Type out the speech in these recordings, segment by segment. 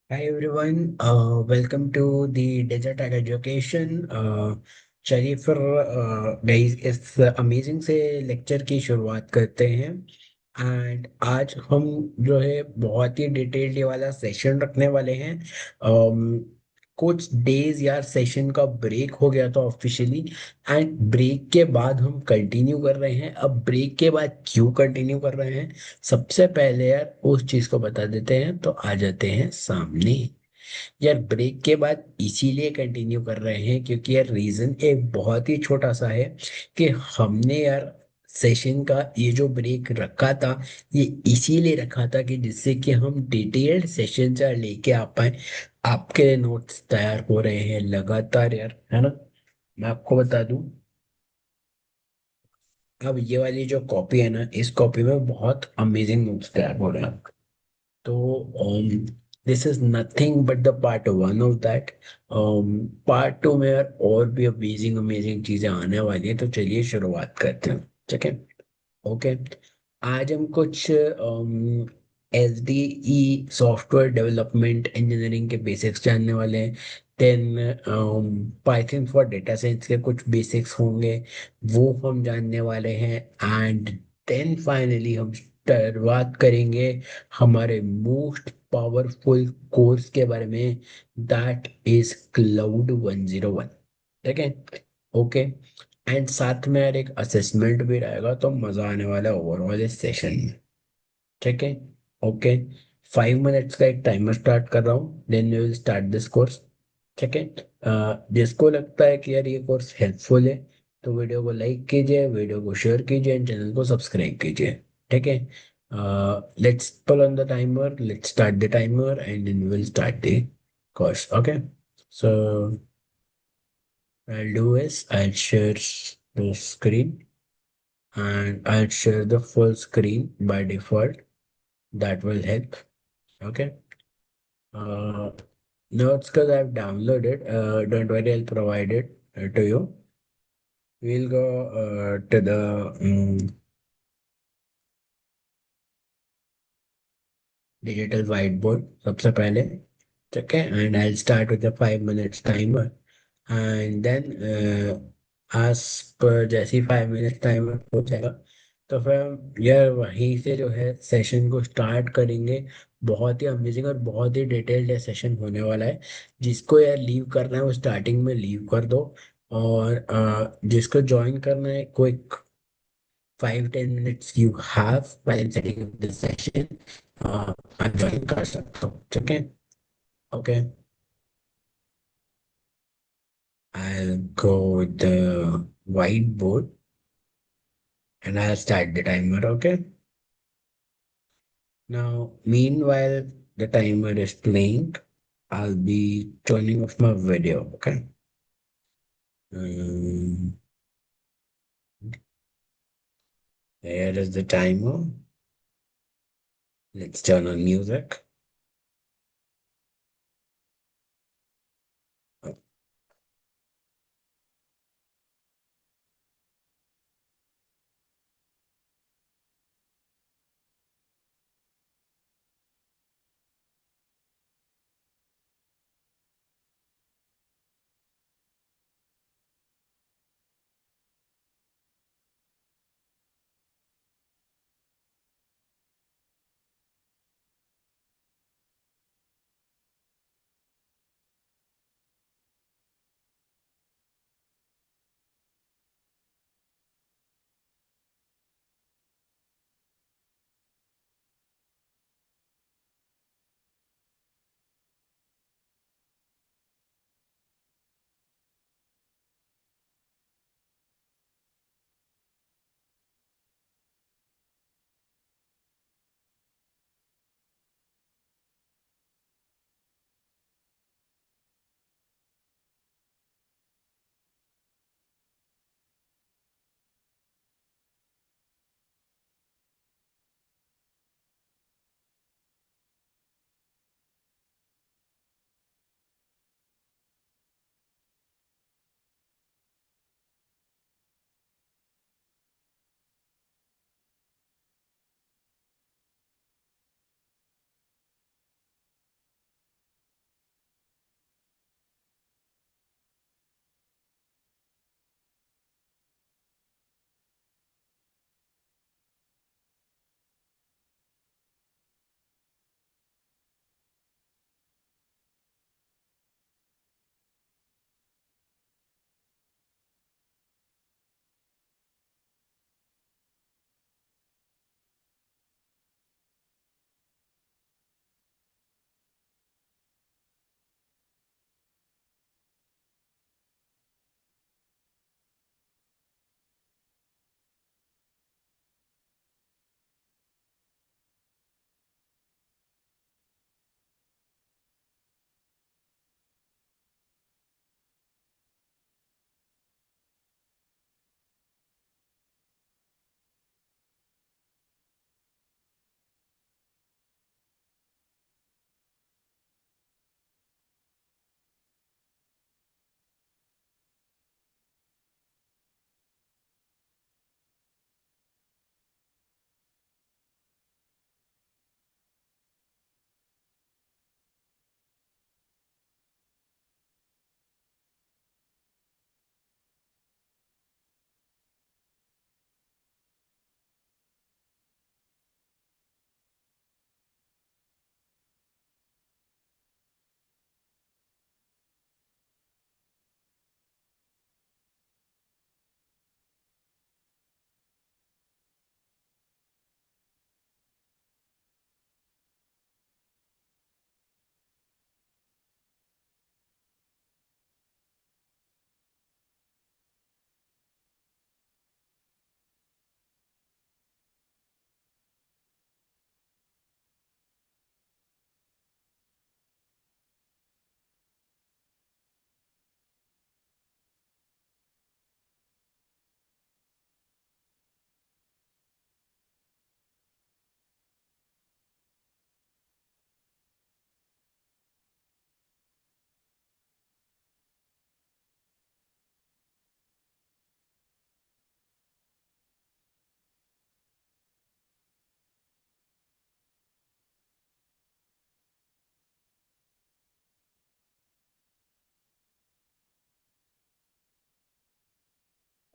Hi everyone, welcome to the Desert Tech Education. चलिए फिर guys इस अमेजिंग से लेक्चर की शुरुआत करते हैं। एंड आज हम जो है बहुत ही डिटेल्ड ये वाला सेशन रखने वाले हैं। कुछ डेज यार सेशन का ब्रेक हो गया था ऑफिशियली। एंड ब्रेक के बाद हम कंटिन्यू कर रहे हैं। अब ब्रेक के बाद क्यों कंटिन्यू कर रहे हैं, सबसे पहले यार उस चीज को बता देते हैं तो आ जाते हैं सामने। यार ब्रेक के बाद इसीलिए कंटिन्यू कर रहे हैं क्योंकि यार रीजन एक बहुत ही छोटा सा है कि हमने यार सेशन का ये जो ब्रेक रखा था, ये इसीलिए रखा था कि जिससे कि हम डिटेल्ड सेशन यार लेके आ पाए। आपके नोट्स तैयार हो रहे हैं लगातार यार, है ना। मैं आपको बता दूं, अब ये वाली जो कॉपी है ना, इस कॉपी में बहुत अमेजिंग नोट्स तैयार हो रहे हैं। तो this is nothing but the part one of that. Part two में यार और भी अमेजिंग अमेजिंग चीजें आने वाली है, तो चलिए शुरुआत करते हैं। ठीक है, ओके। आज हम कुछ S D E software development engineering के बेसिक्स जानने वाले हैं। Then Python for data science के कुछ बेसिक्स होंगे, वो हम जानने वाले हैं। एंड देन फाइनली हम शुरुआत करेंगे हमारे मोस्ट पावरफुल कोर्स के बारे में, दैट इज क्लाउड 101। ठीक है, ओके। एंड साथ में यार एक असेसमेंट भी रहेगा, तो मजा आने वाला है ओवरऑल इस सेशन में। ठीक है, ओके। 5 मिनट्स का एक टाइमर स्टार्ट कर रहा हूँ, then we will start this course. ठीक है। जिसको लगता है कि यार ये कोर्स हेल्पफुल है, तो वीडियो को लाइक कीजिए, वीडियो को शेयर कीजिए एंड चैनल को सब्सक्राइब कीजिए। ठीक है, let's pull on the timer, let's start the timer and then we will start the course. Okay, so I'll do is I'll share the screen, and I'll share the full screen by default. That will help. Okay. Uh, Notes because I've downloaded. Don't worry, I'll provide it to you. We'll go to the digital whiteboard सबसे पहले। ठीक है, and I'll start with the 5 minutes timer. And then आज पर जैसे ही 5 minute timer हो जाएगा, तो फिर हम यार वहीं से जो है सेशन को स्टार्ट करेंगे। बहुत ही अमेजिंग और बहुत ही डिटेल्ड सेशन होने वाला है। जिसको यार लीव करना है वो स्टार्टिंग में लीव कर दो। और जिसको ज्वाइन करना है, quick 5-10 minutes you have while setting up this session, आप ज्वाइन कर सकते हो। ठीक है, okay. I'll go with the whiteboard and I'll start the timer. Okay. Now, meanwhile, the timer is playing. I'll be turning off my video. Okay. Um, Here is the timer. Let's turn on music.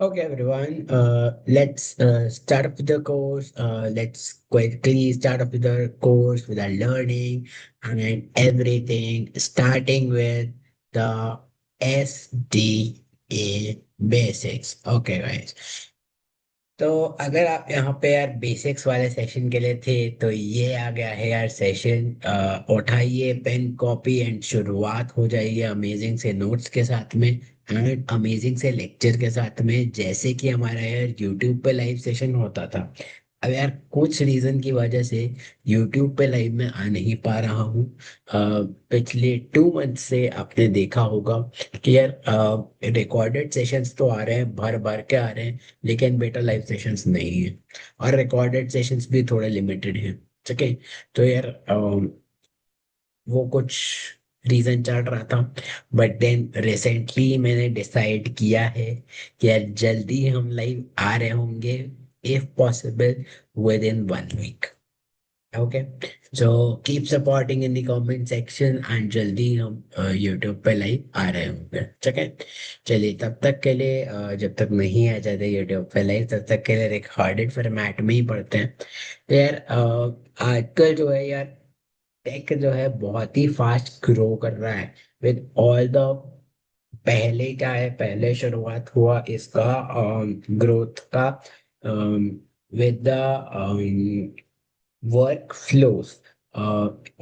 Okay, everyone. Let's start off with the course. Let's quickly start off with the course, with our learning and everything, starting with the SDA basics. Okay, guys. तो अगर आप यहाँ पे यार basics वाले session के लिए थे, तो ये आ गया है यार सेशन। उठाइए पेन कॉपी एंड शुरुआत हो जाइए अमेजिंग से नोट्स के साथ में एंड अमेजिंग से लेक्चर के साथ में, जैसे कि हमारा यार यूट्यूब पे लाइव सेशन होता था। अब यार कुछ रीजन की वजह से यूट्यूब पे लाइव में आ नहीं पा रहा हूँ। पिछले 2 मंथ से आपने देखा होगा कि यार रिकॉर्डेड सेशंस तो आ रहे हैं, भर भर के आ रहे हैं, लेकिन बेटा लाइव सेशंस नहीं है। और रिकॉर्डेड सेशंस भी थोड़े लिमिटेड हैं। ठीक है। तो यार वो कुछ रीजन चल रहा था। बट देन रिसेंटली मैंने डिसाइड किया है कि यार जल्दी हम लाइव आ रहे होंगे, if possible within 1 week. Okay. So keep supporting in the comment section and जल्दी हम यूट्यूब पे लाइव आ रहे होंगे। ठीक है। चलिए तब तक के लिए जब तक नहीं आ जाते यूट्यूब पे लाइव, तब तक के लिए रिकॉर्डेड फॉर्मेट में ही पढ़ते हैं। तो यार आजकल जो है यार टेक जो है बहुत ही फास्ट ग्रो कर रहा है विद ऑल द। पहले क्या है, पहले शुरुआत हुआ इसका ग्रोथ का with the work flows,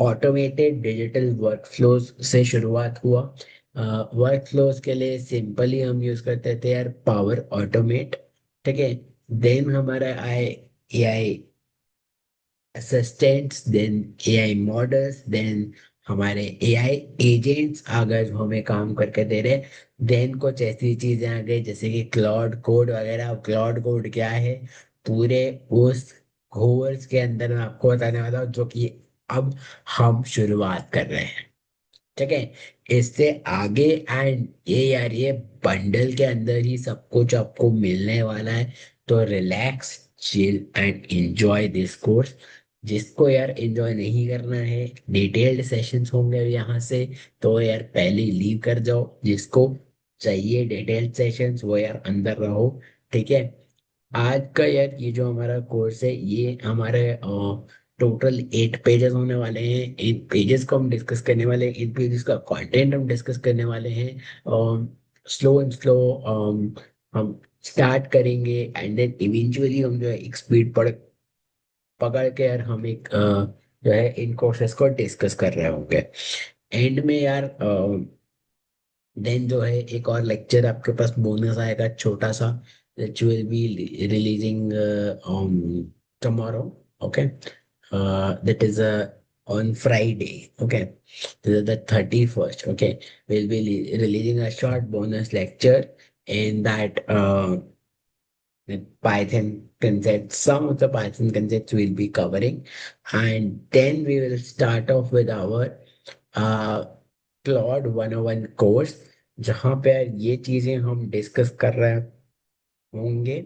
automated digital work flows से शुरुआत हुआ। वर्क फ्लोज के लिए सिंपली हम यूज करते थे यार पावर ऑटोमेट। ठीक है। देन हमारा आए AI assistants, then AI models, then हमारे एआई एजेंट्स आ गए जो हमें काम करके दे रहे। देन कुछ ऐसी चीजें आ गई जैसे कि क्लाउड कोड वगैरह। क्लाउड कोड क्या है, पूरे उस कोर्स के अंदर मैं आपको बताने वाला हूँ, जो कि अब हम शुरुआत कर रहे हैं। ठीक है। इससे आगे एंड ये यार ये बंडल के अंदर ही सब कुछ आपको मिलने वाला है। तो relax, chill and enjoy this course. जिसको यार एंजॉय नहीं करना है, डिटेल्ड सेशंस होंगे यहाँ से, तो यार पहले लीव कर जाओ। जिसको चाहिए डिटेल्ड सेशंस वो यार अंदर रहो। ठीक है। आज का यार ये जो हमारा कोर्स है, ये हमारे टोटल 8 पेजेस होने वाले हैं। इन पेजेस को हम डिस्कस करने वाले हैं, इन पेजेस का कंटेंट हम डिस्कस करने वाले हैं। स्लो एंड स्लो हम स्टार्ट करेंगे एंड देन इवेंचुअली हम जो है एक स्पीड पकड़ के यार हम एक जो है इन कोर्सेस को डिस्कस कर रहे होंगे। एंड में यार देन जो है एक और लेक्चर आपके पास बोनस आएगा छोटा सा, which will be releasing on tomorrow. Okay. That is on Friday. Okay. This is the 31st. Okay. We'll be releasing a short bonus lecture in that the Python concepts, some of the Python concepts we'll be covering. And then we will start off with our uh, Claude 101 course, जहाँ पे ये चीजें हम discuss कर रहे होंगे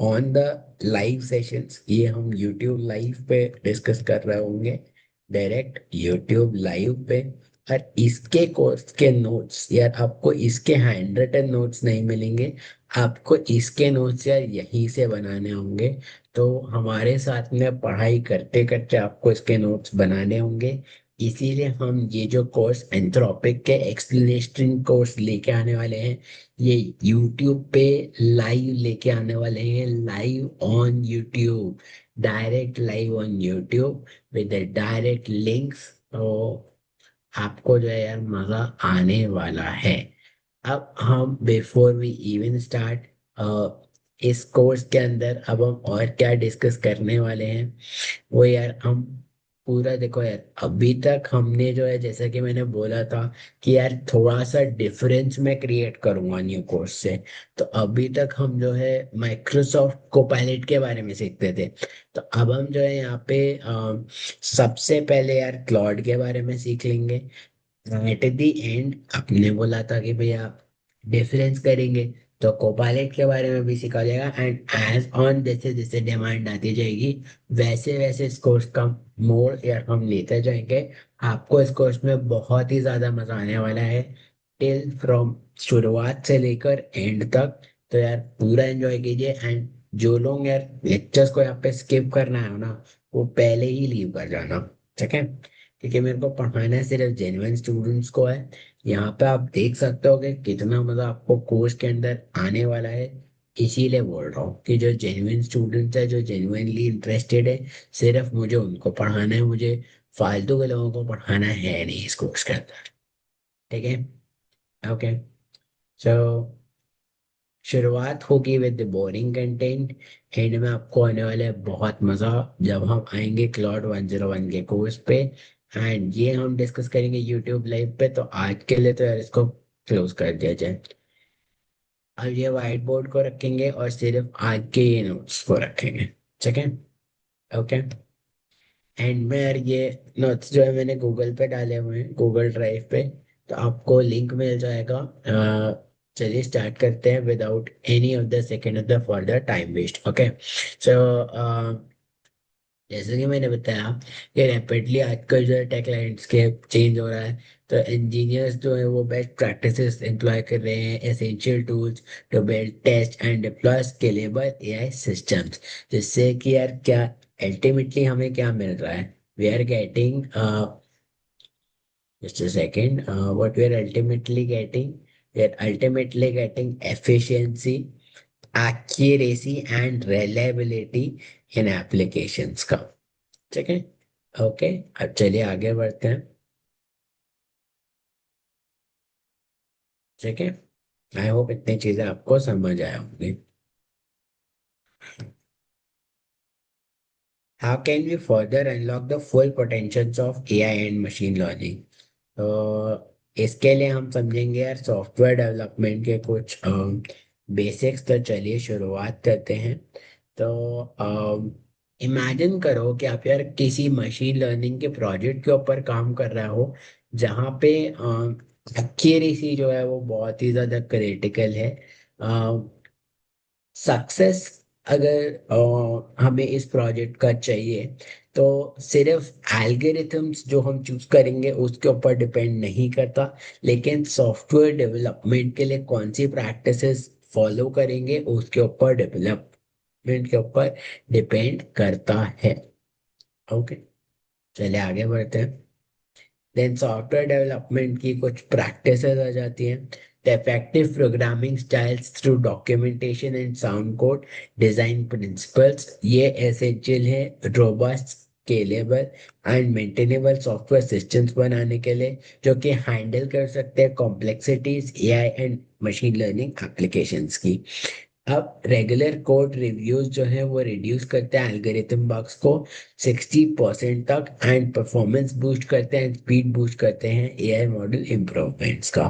on the live sessions. ये हम यूट्यूब लाइव पे डिस्कस कर रहे होंगे, डायरेक्ट यूट्यूब लाइव पे। और इसके कोर्स के नोट्स यार आपको इसके हैंड रिटन नोट्स नहीं मिलेंगे, आपको इसके नोट्स यार यहीं से बनाने होंगे। तो हमारे साथ में पढ़ाई करते करते आपको इसके नोट्स बनाने होंगे। इसीलिए हम ये जो कोर्स एंथ्रोपिक के एक्सप्लेनेशन कोर्स लेके आने वाले हैं, ये यूट्यूब पे लाइव लेके आने वाले हैं, live on YouTube, direct live on YouTube with direct links. तो आपको जो है यार मजा आने वाला है। अब हम बिफोर वी इवन स्टार्ट इस कोर्स के अंदर अब हम और क्या डिस्कस करने वाले हैं, वो यार हम पूरा देखो यार। अभी तक हमने जो है जैसा कि मैंने बोला था कि यार थोड़ा सा डिफरेंस मैं क्रिएट करूंगा न्यू कोर्स से। तो अभी तक हम जो है माइक्रोसॉफ्ट कोपायलट के बारे में सीखते थे। तो अब हम जो है यहाँ पे सबसे पहले यार क्लाउड के बारे में सीख लेंगे। एट द एंड आपने बोला था कि भाई आप डिफरेंस करेंगे, तो कोपायलट के बारे में भी सिखा जाएगा। एंड एज ऑन जैसे जैसे डिमांड आती जाएगी, वैसे वैसे इस कोर्स का मोड़ यार हम लेते जाएंगे। आपको इस कोर्स में बहुत ही ज्यादा मजा आने वाला है, टिल फ्रॉम शुरुआत से लेकर एंड तक। तो यार पूरा एंजॉय कीजिए। एंड जो लोग यार लेक्चर्स को यहाँ पे स्किप करना है ना, वो पहले ही लीव कर जाना। ठीक है, क्योंकि मेरे को पढ़ाना सिर्फ जेन्युइन स्टूडेंट्स को है। यहाँ पे आप देख सकते हो कि कितना मजा आपको कोर्स के अंदर आने वाला है। इसीलिए बोल रहा हूँ कि जो जेन्युइन स्टूडेंट्स है, जो जेन्युइनली इंटरेस्टेड है, सिर्फ मुझे उनको पढ़ाना है। मुझे फालतू के लोगों को पढ़ाना है नहीं इस कोर्स के अंदर। ठीक है, ओके। सो शुरुआत होगी विद बोरिंग कंटेंट। एंड में आपको आने वाला है बहुत मजा जब हम आएंगे क्लाउड 101 के कोर्स पे। एंड ये हम डिस्कस करेंगे यूट्यूब लाइव पे। तो आज के लिए तो यार इसको क्लोज कर दिया जाए। अब ये व्हाइट बोर्ड को रखेंगे और सिर्फ आज के ये नोट्स को रखेंगे। ठीक है, ओके। एंड में यार ये नोट्स जो है मैंने गूगल पे डाले हुए हैं, गूगल ड्राइव पे। तो आपको लिंक मिल जाएगा। चलिए स्टार्ट करते हैं without any of the second of the further time waste. Okay, so जैसे कि मैंने बताया कि रैपिडली आजकल जो है टेक लैंडस्केप चेंज हो रहा है। तो इंजीनियर्स जो है वो बेस्ट प्रैक्टिसेस एम्प्लॉय कर रहे हैं, essential tools to build test and deploy scalable AI systems. जिससे कि यार क्या अल्टीमेटली हमें क्या मिल रहा है? We are getting just a second, what we are ultimately getting efficiency, accuracy and reliability in applications का। ठीक है, ओके। अब चलिए आगे बढ़ते हैं। ठीक है, आई होप इतनी चीजें आपको समझ आया होंगी। How can we further unlock the full potentials of AI and machine learning? तो इसके लिए हम समझेंगे यार सॉफ्टवेयर डेवलपमेंट के कुछ बेसिक्स। तो चलिए शुरुआत करते हैं। तो इमेजिन करो कि आप यार किसी मशीन लर्निंग के प्रोजेक्ट के ऊपर काम कर रहे हो, जहाँ पे एक्यूरेसी जो है वो बहुत ही ज़्यादा क्रिटिकल है। सक्सेस अगर हमें इस प्रोजेक्ट का चाहिए, तो सिर्फ एल्गोरिथम्स जो हम चूज करेंगे उसके ऊपर डिपेंड नहीं करता, लेकिन सॉफ्टवेयर डेवलपमेंट के लिए कौन सी प्रैक्टिसेस फॉलो करेंगे उसके ऊपर डेवलपमेंट के ऊपर डिपेंड करता है। ओके, चलिए आगे बढ़ते हैं। देन सॉफ्टवेयर डेवलपमेंट की कुछ प्रैक्टिसेस आ जाती हैं। The effective programming styles through documentation and sound code design principles, ये एसेंशियल है robust scalable and maintainable software systems बनाने के लिए, जो कि हैंडल कर सकते हैं complexities AI and machine learning applications की। अब रेगुलर कोड रिव्यूज जो है वो रिड्यूस करते हैं एल्गोरिथम बग्स को 60% तक, एंड परफॉर्मेंस बूस्ट करते हैं, स्पीड बूस्ट करते हैं एआई मॉडल इम्प्रूवमेंट्स का।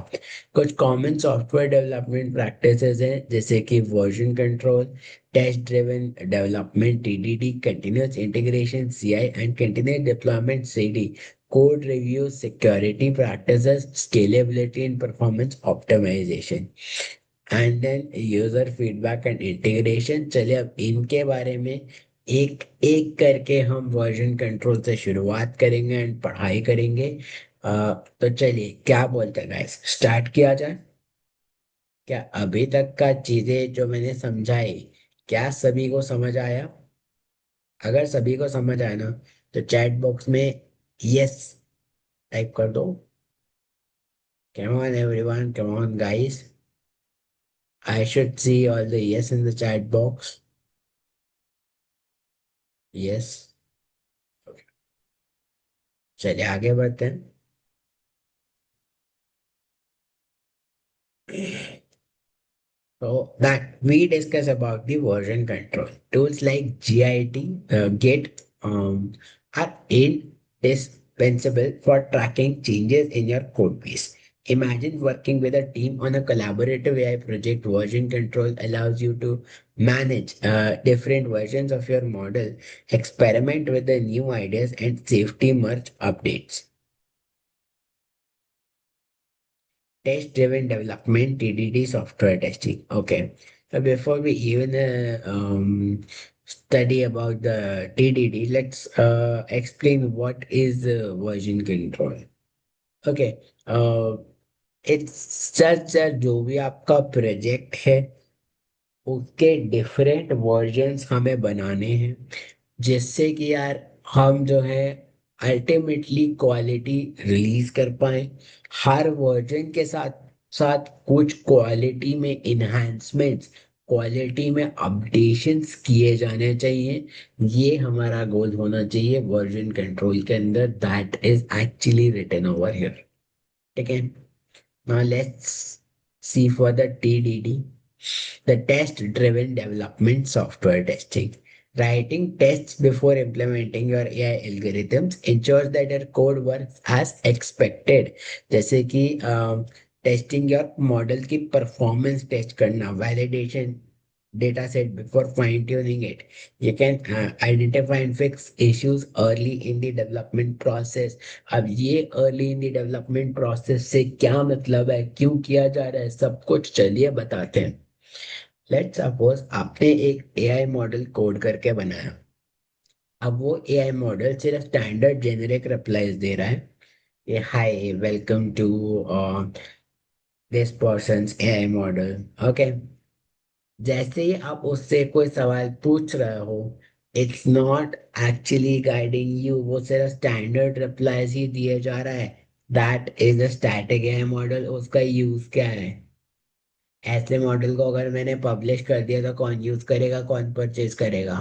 कुछ कॉमन सॉफ्टवेयर डेवलपमेंट प्रैक्टिसेस हैं जैसे कि version control, test driven development TDD, continuous integration CI and continuous deployment CD, code review, security practices, scalability and performance optimisation, and then user feedback and integration. चलिए अब इनके बारे में एक एक करके हम वर्जन कंट्रोल से शुरुआत करेंगे एंड पढ़ाई करेंगे। तो चलिए क्या बोलते हैं गाइस, स्टार्ट किया जाए। क्या अभी तक का चीजें जो मैंने समझाई, क्या सभी को समझ आया? अगर सभी को समझ आया ना, तो चैट बॉक्स में यस टाइप कर दो। Come on everyone, come on guys, I should see all the yes in the chat box. Yes, चलिए आगे बढ़ते हैं। So that we discuss about the version control. Tools like GIT, Git, are indispensable for tracking changes in your code base. Imagine working with a team on a collaborative AI project. Version control allows you to manage different versions of your model, experiment with the new ideas, and safety merge updates. Test driven development, TDD, software testing. Okay. So before we even study about the TDD, let's explain what is version control. Okay. It's such that जो भी आपका project है उसके different versions हमें बनाने हैं, जिससे कि यार हम जो है अल्टीमेटली क्वालिटी रिलीज कर पाए। हर वर्जन के साथ साथ कुछ क्वालिटी में इन्हांसमेंट्स, क्वालिटी में अपडेशंस किए जाने चाहिए। ये हमारा गोल होना चाहिए वर्जन कंट्रोल के अंदर, that is actually written over here. ठीक है। Now let's see for the TDD, the test-driven development software testing. Writing tests before implementing your AI algorithms ensures that your code works as expected. जैसे कि testing या model की performance test करना, validation data set before fine tuning it. You can identify and fix issues early in the development process. अब ये early in the development process से क्या मतलब है, क्यों किया जा रहा है, सब कुछ चलिए बताते हैं। लेट्स सपोज आपने एक एआई मॉडल कोड करके बनाया। अब वो एआई मॉडल सिर्फ स्टैंडर्ड जेनेरिक रिप्लाईज दे रहा है, ये hi welcome to this person's AI model. Okay. जैसे ही आप उससे कोई सवाल पूछ रहे हो, it's not actually guiding you, वो सिर्फ स्टैंडर्ड रिप्लाईज ही दिए जा रहा है। That is a static AI model. उसका यूज क्या है? ऐसे मॉडल को अगर मैंने पब्लिश कर दिया तो कौन यूज करेगा, कौन परचेज करेगा?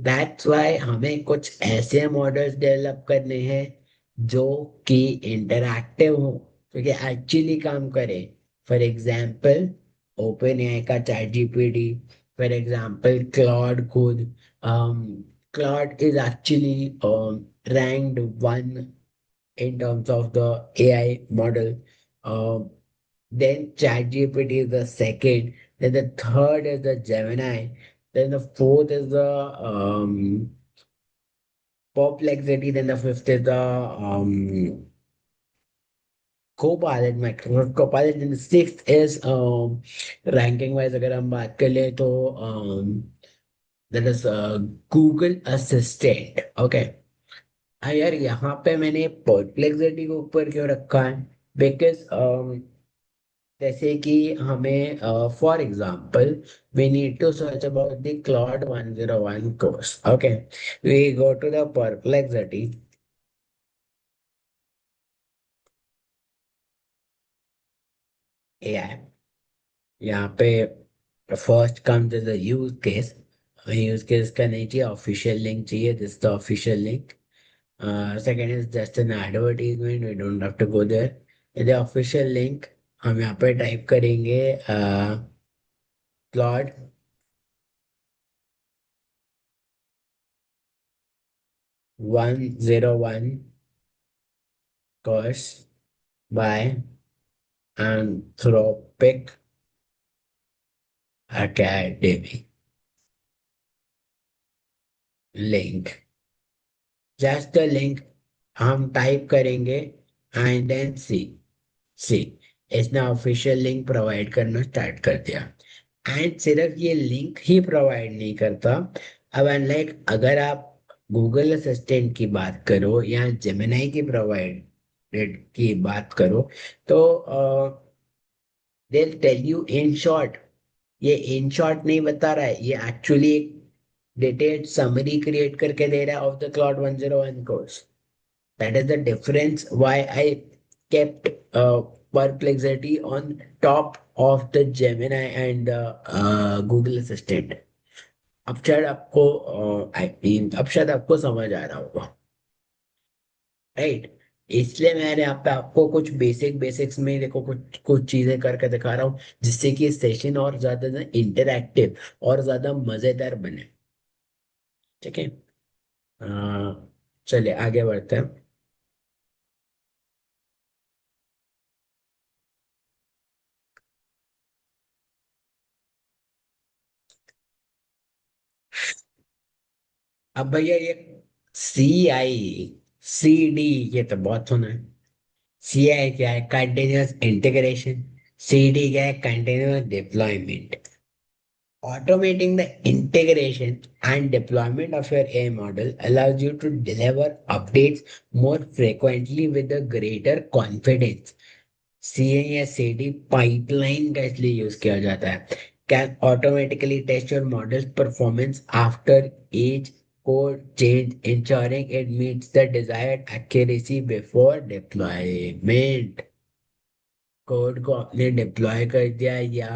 दैट्स वाई हमें कुछ ऐसे मॉडल्स डेवलप करने हैं जो कि इंटरैक्टिव हो, जो कि एक्चुअली काम करे। फॉर एग्जाम्पल ओपन एआई का ChatGPT, for example Claude खुद। Claude is actually ranked one in terms of the AI model. Then ChatGPT is the second. Then the third is the Gemini. Then the fourth is the Perplexity. Then the fifth is the Copilot, Microsoft Copilot. Then the sixth is ranking wise अगर हम बात कर ले तो that is Google Assistant. Okay. हाँ यार, यहाँ पे मैंने परप्लेक्सिटी को ऊपर क्यों रखा है? बिकॉज जैसे कि हमें for example we need to search about the cloud 101 course. Okay, we go to the Perplexity AI. यहाँ पे first comes is the use case. Use case का नहीं चाहिए, ऑफिशियल लिंक चाहिए, this the official link. Second is just an advertisement, we don't have to go there. The official link हम यहाँ पे type करेंगे Claude 101 course by Anthropic Academy link। Just the link हम type करेंगे and then सी, सी इसने official link provide करना start कर दिया। एंड सिर्फ ये लिंक ही प्रोवाइड नहीं करता। अब अनलाइक अगर आप गूगल असिस्टेंट की बात करो या जेमिनाई की प्रोवाइडेड की बात करो, तो they tell you in short. ये इन शॉर्ट नहीं बता रहा है, ये एक्चुअली एक डिटेल्ड समरी क्रिएट करके दे रहा है of the cloud 101 course. That is the difference why I kept perplexity on top of the Gemini and Google assistant. अब शायद आपको आई मीन अब शायद आपको समझ आ रहा होगा, राइट? इसलिए मैंने यहाँ पे आपको कुछ बेसिक्स में देखो कुछ कुछ चीजें करके दिखा रहा हूँ, जिससे कि सेशन और ज्यादा इंटरैक्टिव और ज्यादा मजेदार बने। ठीक है। चलिए आगे बढ़ते हैं। अब भैया ये CI CD, ये तो बहुत सुना है। CI क्या है? Continuous integration. CD क्या है? Continuous deployment. Automating the integration and deployment of your AI model allows you to deliver updates more frequently with a greater confidence। CI या CD पाइपलाइन का इसलिए यूज किया जाता है can automatically test your model's performance after each code change, ensuring it meets the desired accuracy before deployment. Code को आपने deploy कर दिया या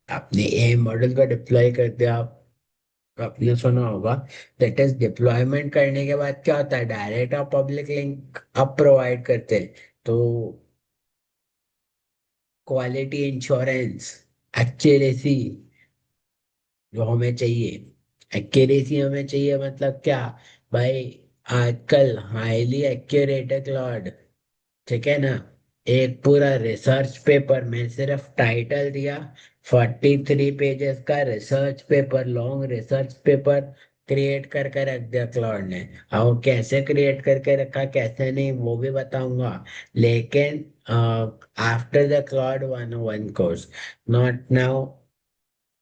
आपने ए मॉडल को डिप्लॉय कर दिया, आपने सुना होगा। दैट इज डिप्लॉयमेंट करने के बाद क्या होता है, डायरेक्ट आप पब्लिक लिंक आप प्रोवाइड करते हैं। तो क्वालिटी इंश्योरेंस, एक्यूरेसी जो हमें चाहिए, एक्यूरेसी हमें चाहिए मतलब क्या भाई, आजकल हाईली एक्यूरेट है क्लाउड, ठीक है ना। एक पूरा रिसर्च पेपर, मैं सिर्फ टाइटल दिया, 43 पेजेस का research paper, long research paper create करके रख दिया क्लाउड ने। अब वो कैसे क्रिएट करके रखा कैसे नहीं वो भी बताऊंगा, लेकिन after the cloud 101 course, not now.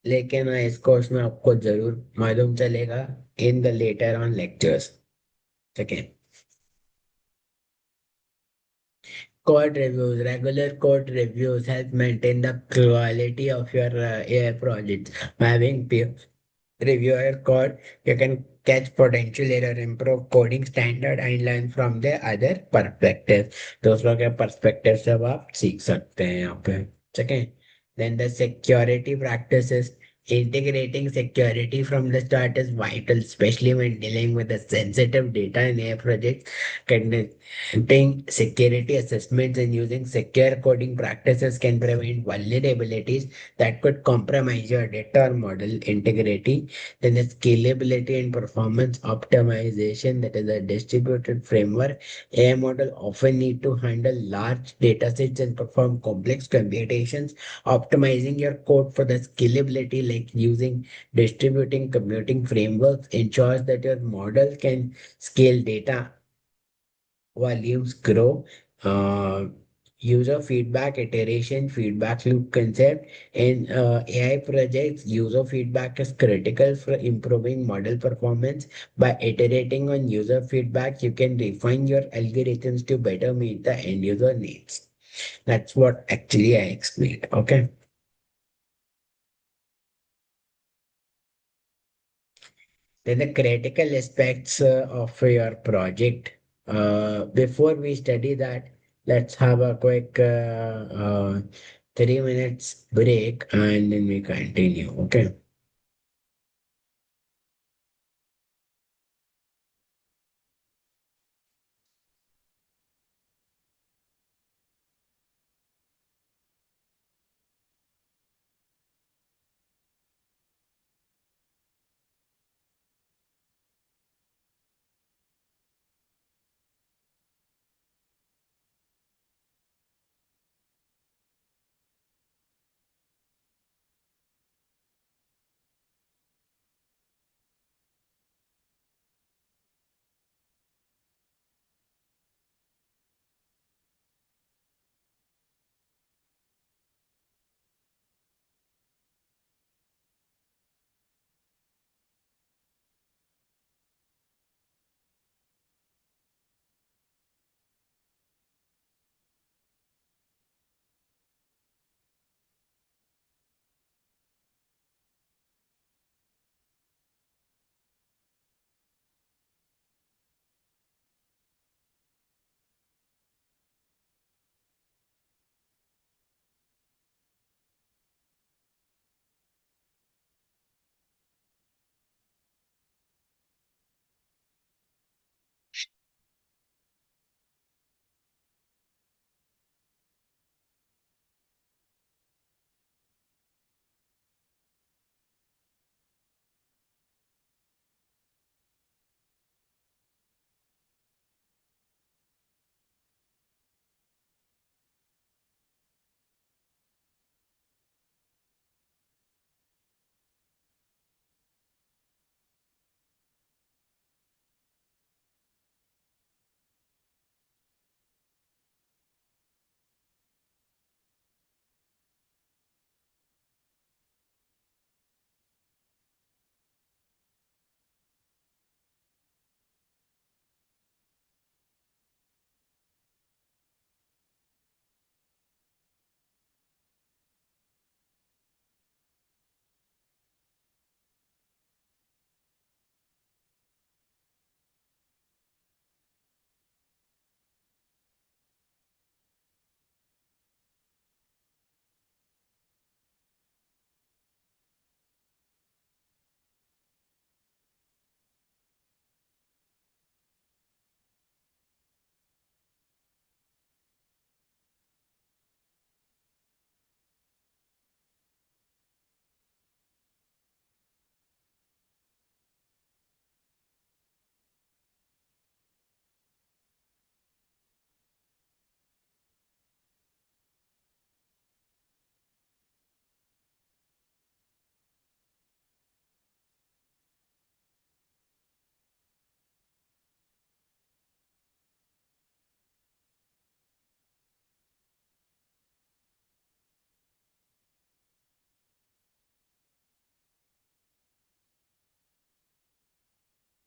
लेकिन इस कोर्स में आपको जरूर मालूम चलेगा in the later on lectures, ठीक है। Code reviews, regular code reviews help maintain the quality of your AI projects. By having peer reviewer code, you can catch potential error, improve coding standard, and learn from the other perspective. दूसरों के perspective से अब आप सीख सकते हैं यहाँ पे, ठीक है। Then the security practices. Integrating security from the start is vital, especially when dealing with the sensitive data in AI projects. Conducting security assessments and using secure coding practices can prevent vulnerabilities that could compromise your data or model integrity. Then the scalability and performance optimization, that is a distributed framework. AI model often need to handle large data sets and perform complex computations. Optimizing your code for the scalability, like using distributing computing frameworks, ensures that your model can scale data volumes grow. Uh, User feedback, iteration, feedback loop concept. In AI projects, user feedback is critical for improving model performance. By iterating on user feedback, you can refine your algorithms to better meet the end user needs. That's what actually I explained. Okay. Then the critical aspects of your project. Before we study that, let's have a quick 3 minutes break and then we continue. Okay.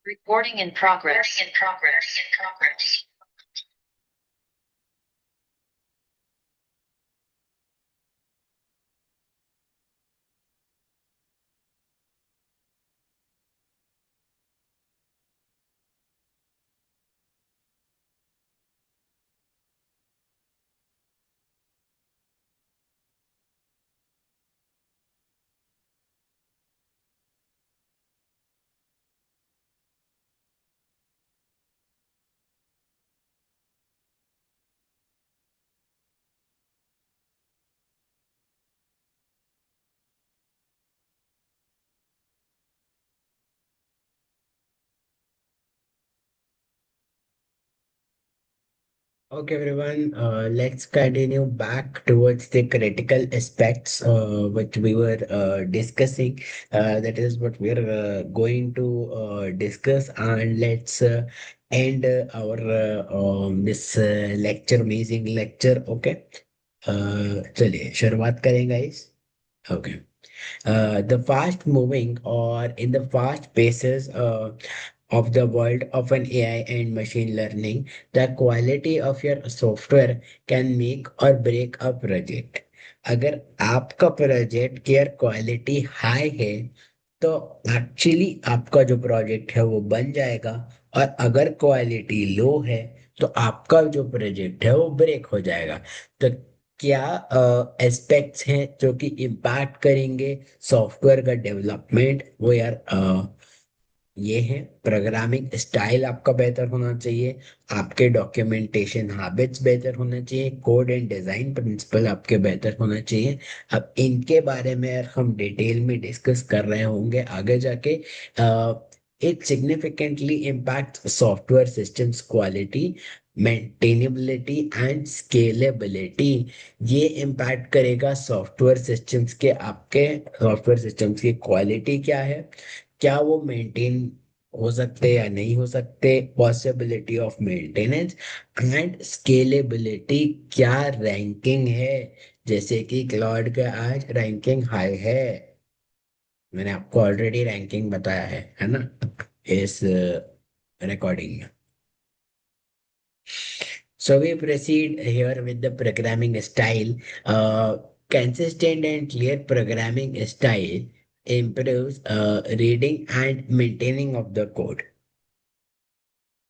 Recording in progress. Recording in progress. In progress. Okay, everyone, let's continue back towards the critical aspects which we were discussing. That is what we are going to discuss, and let's end our this lecture, amazing lecture. Okay, चलिए शुरुआत करें guys. Okay. The fast moving or in the fast paces of the world of an AI and machine learning, the quality of your software can make or break a project. अगर आपका project की यार quality high है तो actually आपका जो project है वो बन जाएगा, और अगर क्वालिटी लो है तो आपका जो प्रोजेक्ट है वो ब्रेक हो जाएगा। तो क्या एस्पेक्ट्स हैं जो कि इम्पैक्ट करेंगे सॉफ्टवेयर का डेवलपमेंट, वो यार ये है प्रोग्रामिंग स्टाइल आपका बेहतर होना चाहिए, आपके डॉक्यूमेंटेशन हैबिट्स बेहतर होना चाहिए, कोड एंड डिजाइन प्रिंसिपल आपके बेहतर होना चाहिए। अब इनके बारे में यार हम डिटेल में डिस्कस कर रहे होंगे आगे जाके। It significantly impact software systems quality, maintainability and scalability. ये इम्पैक्ट करेगा सॉफ्टवेयर सिस्टम्स के, आपके सॉफ्टवेयर सिस्टम्स की क्वालिटी क्या है, क्या वो मेंटेन हो सकते या नहीं हो सकते, possibility of maintenance and scalability, क्या रैंकिंग है। जैसे कि क्लाउड का आज रैंकिंग हाई है, मैंने आपको ऑलरेडी रैंकिंग बताया है ना, इस रिकॉर्डिंग में। So we proceed here with the programming style. Consistent and clear programming style improves reading and maintaining of the code.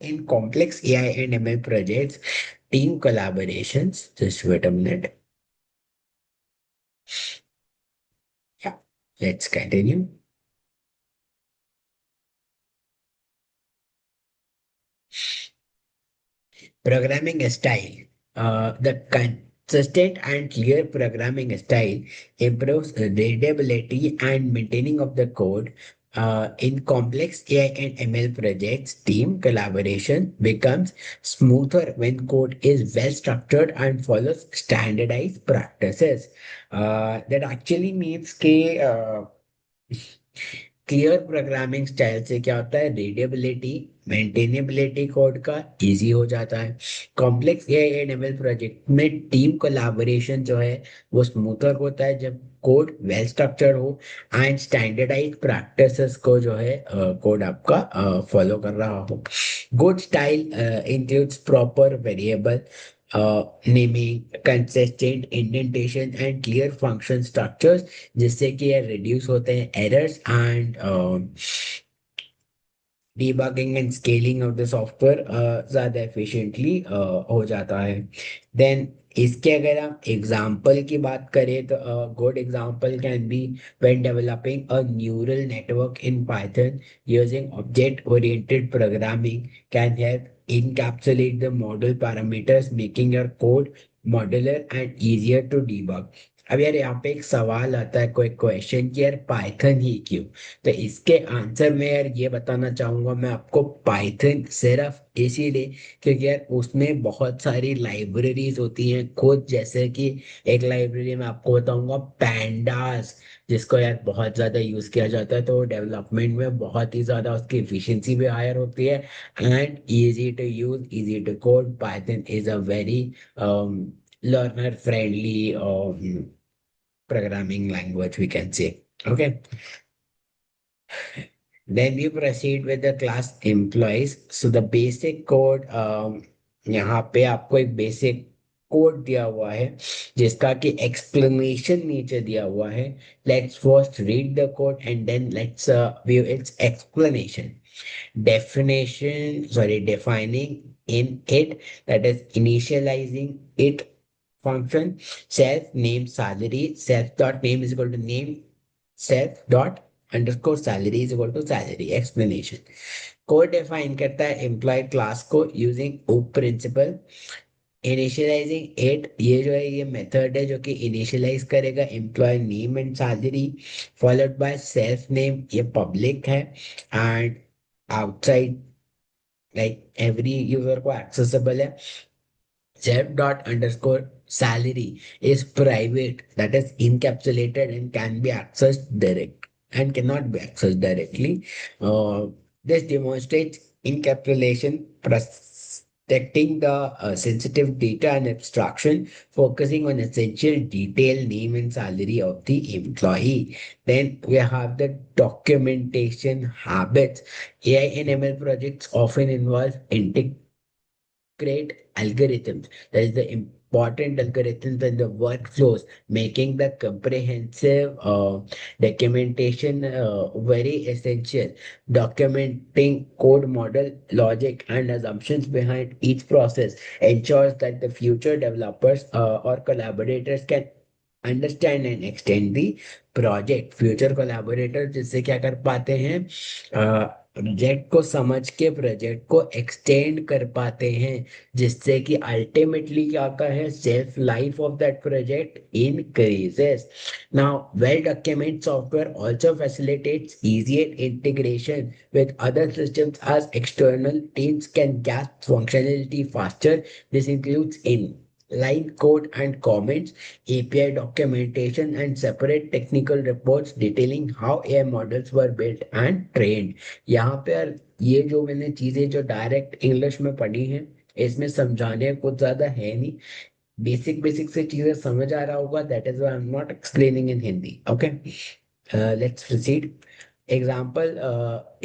In complex AI and ML projects, team collaborations, just wait a minute. Yeah, let's continue. Programming style. The consistent and clear programming style improves readability and maintaining of the code. In complex AI and ML projects, team collaboration becomes smoother when code is well structured and follows standardized practices. That actually means कि clear programming style से क्या होता है, readability, maintainability code का easy हो जाता है। Complex AI project में टीम कोलैबोरेशन जो है वो स्मूथर होता है जब कोड वेल स्ट्रक्चर्ड हो एंड स्टैंडर्डाइज प्रैक्टिसेस को जो है कोड आपका फॉलो कर रहा हो। Good style includes proper variable naming, consistent indentation and clear function structures, जिससे कि ये रिड्यूस होते हैं errors and debugging and scaling of the software ज़्यादा efficiently हो जाता है। Then इसके अगर हम एग्जाम्पल की बात करें तो good example can be when developing a neural network in Python using object oriented programming can help encapsulate the model parameters, making your code modular and easier to debug। अब यार यहाँ पे एक सवाल आता है, कोई क्वेश्चन कि यार पाइथन ही क्यों। तो इसके आंसर में यार ये बताना चाहूंगा मैं आपको, पाइथन सिर्फ इसीलिए क्योंकि यार उसमें बहुत सारी लाइब्रेरीज होती हैं खुद, जैसे कि एक लाइब्रेरी में आपको बताऊंगा पैंडास, जिसको यार बहुत ज्यादा यूज किया जाता है, तो डेवलपमेंट में बहुत ही ज्यादा उसकी एफिशिएंसी भी हायर होती है and easy to use, easy to code. Python is a very learner friendly programming language we can say. Okay. Then we proceed with the class employees. So the basic code, यहाँ पे आपको एक basic code दिया हुआ है जिसका कि explanation नीचे दिया हुआ है. Let's first read the code and then let's view its explanation. Defining in it, that is initializing it function, self name salary, self dot name is equal to name, self dot underscore salary is equal to salary. Explanation. Code define करता है employee class को using ओप principal. Initialising eight, ये जो है ये method है जो कि इनिशियलाइज करेगा employ name and salary. Followed by self name, ये पब्लिक है. And outside, like every user को एक्सेसिबल है. self dot underscore salary is private, that is encapsulated and can be accessed direct and cannot be accessed directly. This demonstrates encapsulation, protecting the sensitive data and abstraction, focusing on essential detail, name and salary of the employee. Then we have the documentation habits. AI and ML projects often involve create algorithms, that is the important algorithms and the workflows, making the comprehensive documentation very essential. Documenting code model, logic and assumptions behind each process ensures that the future developers or collaborators can understand and extend the project. Future collaborator जिससे क्या कर पाते हैं, project को समझ के project को extend कर पाते हैं, जिससे कि अल्टीमेटली क्या का है, self life of that project increases. Now, well-documented software also facilitates easier integration with other systems as external teams can get functionality faster. This includes in line code and comments, API documentation, and separate technical reports detailing how AI models were built and trained. यहाँ पे यार ये जो मैंने चीजें जो direct English में पढ़ी हैं, इसमें समझाने कुछ ज्यादा है नहीं. बेसिक बेसिक से चीजें समझ आ रहा होगा. That is why I am not explaining in Hindi. Okay, let's proceed. Example,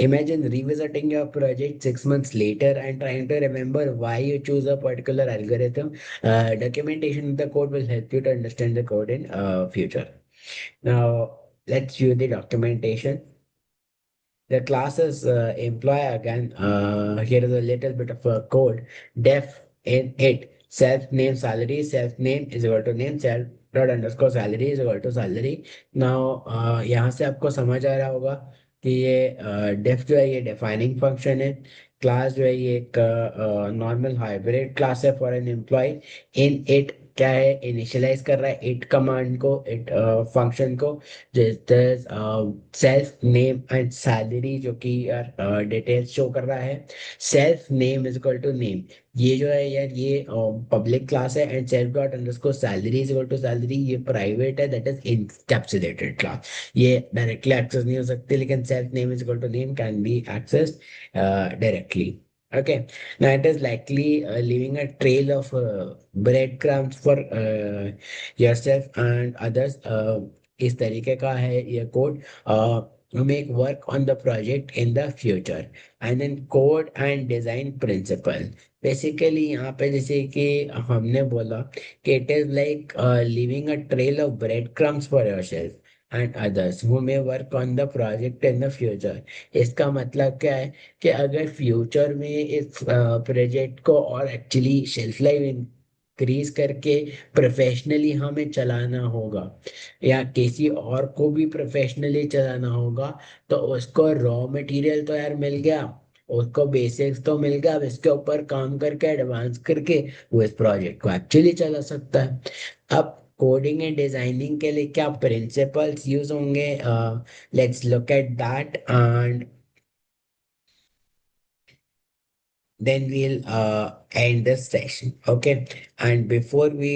imagine revisiting your project 6 months later and trying to remember why you choose a particular algorithm. Documentation of the code will help you to understand the code in future. Now, let's view the documentation. The classes employ again. Here is a little bit of a code. Def in it. Self name salary. Self name is equal to name. Self dot underscore salary is equal to salary. Now यहाँ से आपको समझ आ रहा होगा कि ये def जो है ये डिफाइनिंग फंक्शन है. क्लास जो है ये एक नॉर्मल हाइब्रिड क्लास है for an employ. Init क्या है, इनिशियलाइज कर रहा है इट कमांड को, इट फंक्शन को. सेल्फ नेम एंड सैलरी जो कि यार डिटेल्स शो कर रहा है. Self name is equal to name, ये जो है यार ये पब्लिक क्लास है. And self dot underscore salary is equal to salary, ये प्राइवेट है, दैट इज इनकैप्सुलेटेड क्लास. ये डायरेक्टली एक्सेस नहीं हो सकती, लेकिन self name is equal to name can be accessed directly. Okay, now it is likely leaving a trail of breadcrumbs for yourself and others. इस तरीके का है ये code. Make work on the project in the future. And then code and design principle. Basically यहाँ पे जैसे कि हमने बोला कि it is like living a trail of breadcrumbs for yourself and others who may work on the project in the future. इसका मतलब क्या है कि अगर फ्यूचर में इस प्रोजेक्ट को और एक्चुअली शेल्फ लाइफ इंक्रीज करके प्रोफेशनली हमें चलाना होगा, या किसी और को भी प्रोफेशनली चलाना होगा, तो उसको रॉ मटेरियल तो यार मिल गया, उसको बेसिक्स तो मिल गया. अब इसके ऊपर काम करके एडवांस करके वो इस प्रोजेक्ट को एक्चुअली चला सकता है. अब कोडिंग एंड डिजाइनिंग के लिए क्या प्रिंसिपल्स यूज होंगे, let's look at that and then we'll end this session. Okay, and before we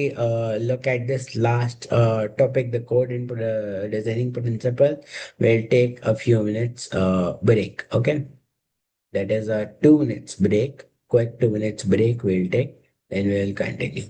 look at this last topic, the code and designing principle, we'll take a few minutes break. Okay, that is a 2 minutes break, quick 2 minutes break we'll take, then we'll continue.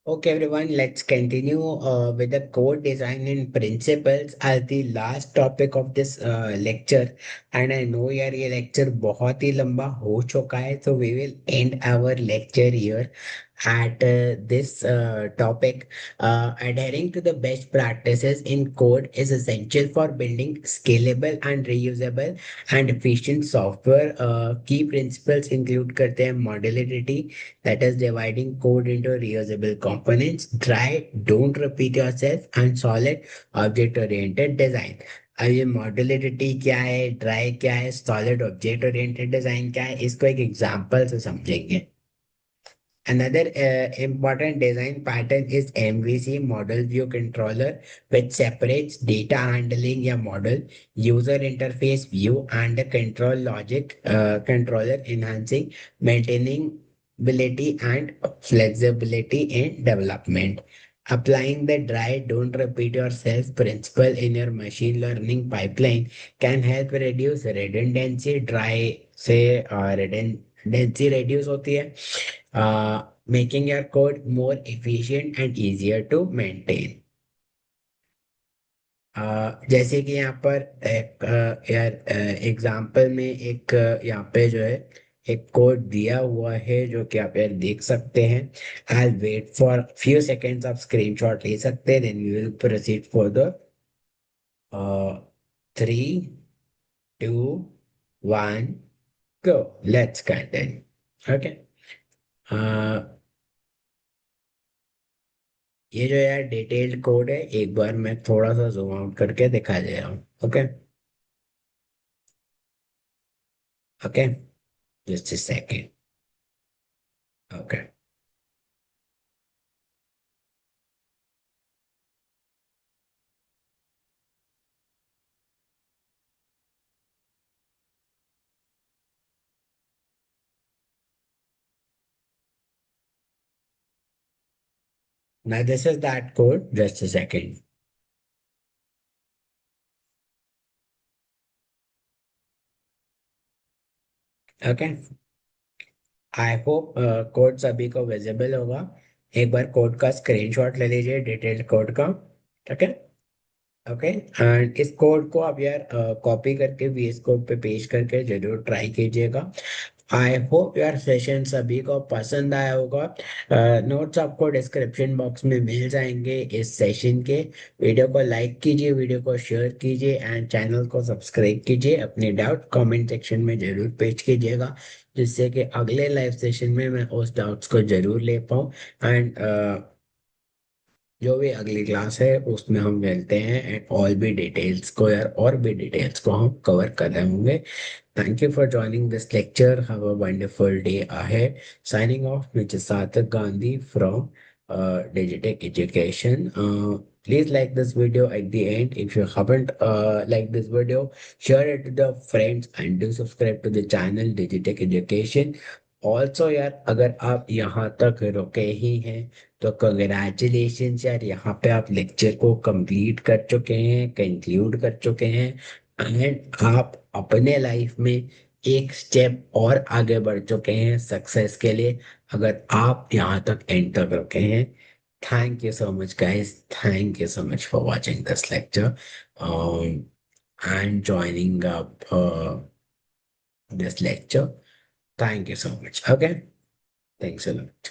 Okay, everyone, let's continue with the code design and principles as the last topic of this lecture. And I know यार ये lecture बहुत ही लंबा हो चुका है, so we will end our lecture here at this topic. Adhering to the best practices in code is essential for building scalable and reusable and efficient software. Key principles include करते हैं modularity, that is dividing code into reusable components, dry, don't repeat yourself, and solid object oriented design. अब ये modularity क्या है, dry क्या है, solid object oriented design क्या है, इसको एक एग्जांपल से समझेंगे. Another important design pattern is MVC, Model View Controller, which separates data handling या model, user interface view, and the control logic controller, enhancing maintainability and flexibility in development. Applying the dry, don't repeat yourself principle in your machine learning pipeline can help reduce redundancy. Dry से redundancy reduce होती है, making your code more efficient and easier to maintain. जैसे कि यहाँ पर एक यार example में एक यहाँ पे जो है एक कोड दिया हुआ है जो कि आप यार देख सकते हैं. I wait for few seconds, आप स्क्रीनशॉट ले सकते हैं, then we will proceed for the 3, 2, 1, go. Let's continue. Okay. ये जो यार डिटेल्ड कोड है, एक बार मैं थोड़ा सा जूम आउट करके दिखा दे रहा हूँ. Okay. Okay, just a second. Okay. Now this is that code, just a second. Okay. I hope code सभी को विजिबल होगा. एक बार कोड का स्क्रीनशॉट ले लीजिए, डिटेल्ड कोड का. ओके. ओके. एंड इस कोड को आप यार कॉपी करके VS कोड पे पेस्ट करके जरूर ट्राई कीजिएगा. आई होप यार सेशन सभी को पसंद आया होगा. नोट्स आपको डिस्क्रिप्शन बॉक्स में मिल जाएंगे इस सेशन के. वीडियो को लाइक कीजिए, वीडियो को शेयर कीजिए एंड चैनल को सब्सक्राइब कीजिए. अपने डाउट कमेंट सेक्शन में जरूर पेश कीजिएगा, जिससे कि अगले लाइव सेशन में मैं उस डाउट्स को जरूर ले पाऊँ. एंड जो भी अगली क्लास है उसमें हम मिलते हैं एंड ऑल भी डिटेल्स को यार और भी डिटेल्स को हम कवर कर रहे होंगे. Thank you for joining this lecture. Have a wonderful day ahead. Signing off, which is Sarthak Gandhi from Digitech Education. Please like this video at the end. If you haven't liked this video, share it to the friends and do subscribe to the channel Digitech Education. Also यार, अगर आप यहाँ तक रुके ही हैं तो congratulation यार, यहाँ पे आप लेक्चर को कंप्लीट कर चुके हैं, कंक्लूड कर चुके हैं एंड आप अपने लाइफ में एक स्टेप और आगे बढ़ चुके हैं सक्सेस के लिए, अगर आप यहाँ तक एंड तक रुके हैं. Thank you so much guys, thank you so much for watching this lecture and joining up this lecture. Thank you so much. Okay. Thanks a lot.